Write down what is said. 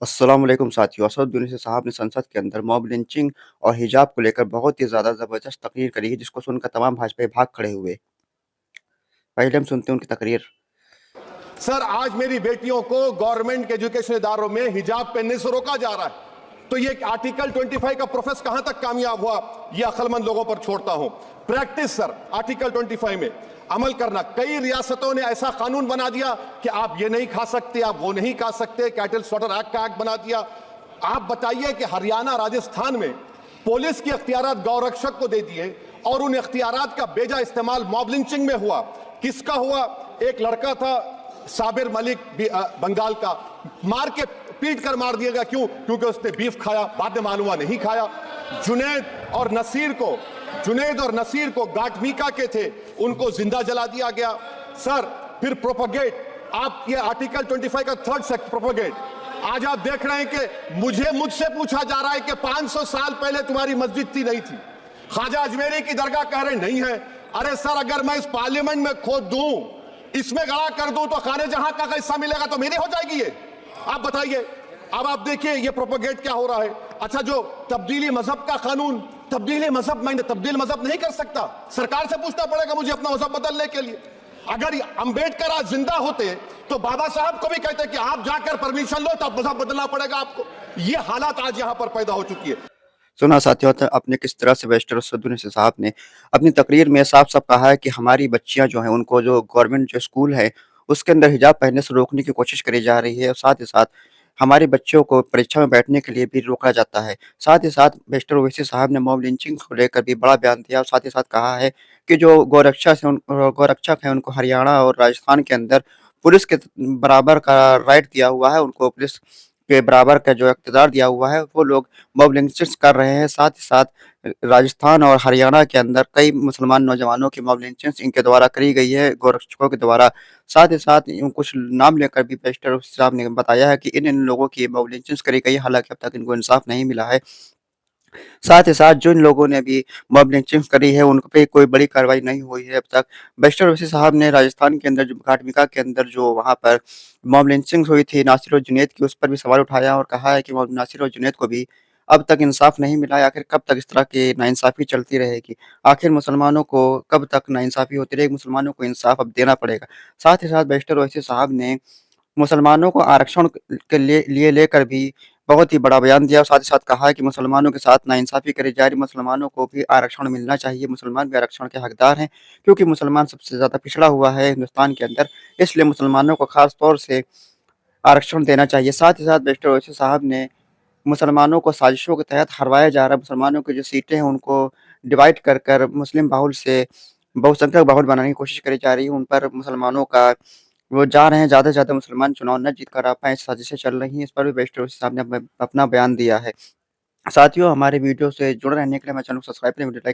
अस्सलाम वालेकुम साथियों। असदुद्दीन साहब ने संसद के अंदर मॉब लिंचिंग और हिजाब को लेकर बहुत ही ज़्यादा ज़बरदस्त तकरीर करी है, जिसको सुनकर तमाम भाजपाई भाग खड़े हुए। पहले हम सुनते हैं उनकी तकरीर। सर, आज मेरी बेटियों को गवर्नमेंट के एजुकेशन इदारों में हिजाब पहनने से रोका जा रहा है, तो ये आर्टिकल 25 का प्रोसेस कहां तक कामयाब हुआ, ये अक्लमंद लोगों पर छोड़ता हूं। प्रैक्टिस सर, आर्टिकल 25 में अमल करना। कई रियासतों ने ऐसा कानून बना दिया कि आप ये नहीं खा सकते, आप वो नहीं खा सकते, कैटल स्लॉटर एक्ट का एक्ट बना दिया। आप बताइए कि हरियाणा, राजस्थान में पुलिस के अख्तियारात गौरक्षक को दे दिए और उन अख्तियारात का बेजा इस्तेमाल मॉब लिंचिंग में हुआ। किसका हुआ? एक लड़का था साबिर मलिक, बंगाल का, मार के पीट कर मार दिया गया। क्यों? क्योंकि उसने बीफ खाया, बाद में मालूम हुआ नहीं खाया। जुनैद और नसीर को गाटमीका के थे, उनको जिंदा जला दिया गया। सर, फिर प्रोपगेट, आप ये आर्टिकल 25 का थर्ड सेक्शन प्रोपगेट। आज आप देख रहे हैं कि मुझसे पूछा जा रहा है कि 500 साल पहले तुम्हारी मस्जिद थी, नहीं थी। ख्वाजा अजमेरी की दरगाह कह रहे नहीं है। अरे सर, अगर मैं इस पार्लियामेंट में खोद दूं, इसमें गड़ा कर दूं, तो खाने जहां का हिस्सा मिलेगा तो मेरी हो जाएगी ये? आप बताइए। अब आप देखिए ये प्रोपोगेट क्या हो रहा है। अच्छा, जो तब्दीली मजहब का कानून, तब्दीली मजहब, मैं तब्दील मजहब नहीं कर सकता, सरकार से पूछना पड़ेगा मुझे अपना मजहब बदलने के लिए। अगर अंबेडकर आज जिंदा होते तो बाबा साहब को भी कहते कि आप जाकर परमिशन लो, तब मजहब बदलना पड़ेगा आपको। ये हालात आज यहां पर पैदा हो चुकी है। सुना साथियों, आपने किस तरह से बैरिस्टर असदुद्दीन साहब ने अपनी तकरीर में साफ-साफ कहा है कि हमारी बच्चियाँ जो हैं, उनको जो गवर्नमेंट जो स्कूल है, उसके अंदर हिजाब पहनने से रोकने की कोशिश करी जा रही है और साथ ही साथ हमारे बच्चों को परीक्षा में बैठने के लिए भी रोका जाता है। साथ ही साथ बैरिस्टर ओवैसी साहब ने मॉब लिंचिंग को लेकर भी बड़ा बयान दिया और साथ ही साथ कहा है कि जो गौरक्षक हैं, उनको हरियाणा और राजस्थान के अंदर पुलिस के बराबर का राइट दिया हुआ है, उनको पुलिस के बराबर का जो इक़्तिदार दिया हुआ है, वो लोग मॉब लिंचिंग्स कर रहे हैं। साथ ही साथ राजस्थान और हरियाणा के अंदर कई मुसलमान नौजवानों की मॉब लिंचिंग्स इनके द्वारा करी गई है, गोरक्षकों के द्वारा। साथ ही साथ कुछ नाम लेकर भी बैरिस्टर साहब ने बताया है कि इन लोगों की मॉब लिंचिंग्स करी गई है, हालाँकि अब तक इनको इंसाफ नहीं मिला है। साथ ही साथ जिन लोगों ने भी मॉब लिंचिंग करी है, उन पे कोई बड़ी कार्रवाई नहीं हुई है अब तक। बैरिस्टर ओवैसी साहब ने राजस्थान के अंदर जो घाटमिका के अंदर जो वहाँ पर मॉब लिंचिंग हुई थी नासिर और जुनैद की, उस पर भी सवाल उठाया और कहा है कि नासिर और जुनैद को भी अब तक इंसाफ नहीं मिला है। आखिर कब तक इस तरह की नाइंसाफ़ी चलती रहेगी? आखिर मुसलमानों को कब तक नाइंसाफ़ी होती रहेगी? मुसलमानों को इंसाफ अब देना पड़ेगा। साथ ही साथ बैरिस्टर ओवैसी साहब ने मुसलमानों को आरक्षण के लिए लेकर भी बहुत ही बड़ा बयान दिया और साथ ही साथ कहा है कि मुसलमानों के साथ नाइंसाफ़ी करी जा रही है, मुसलमानों को भी आरक्षण मिलना चाहिए, मुसलमान भी आरक्षण के हकदार हैं, क्योंकि मुसलमान सबसे ज़्यादा पिछड़ा हुआ है हिंदुस्तान के अंदर, इसलिए मुसलमानों को ख़ास तौर से आरक्षण देना चाहिए। साथ ही साथ बैरिस्टर ओवैसी साहब ने मुसलमानों को साजिशों के तहत हरवाया जा रहा है, मुसलमानों की जो सीटें हैं उनको डिवाइड कर मुस्लिम बाहुल से बहुसंख्यक बाहुल बनाने की कोशिश करी जा रही है, उन पर मुसलमानों का वो जा रहे हैं, ज़्यादा से ज़्यादा मुसलमान चुनाव न जीत कर आ पाएँ, साजिशें चल रही हैं, इस पर भी बैरिस्टर ओवैसी साहब ने अपना बयान दिया है। साथियों, हमारे वीडियो से जुड़े रहने के लिए हमारे चैनल को सब्सक्राइब करें, वीडियो लाइक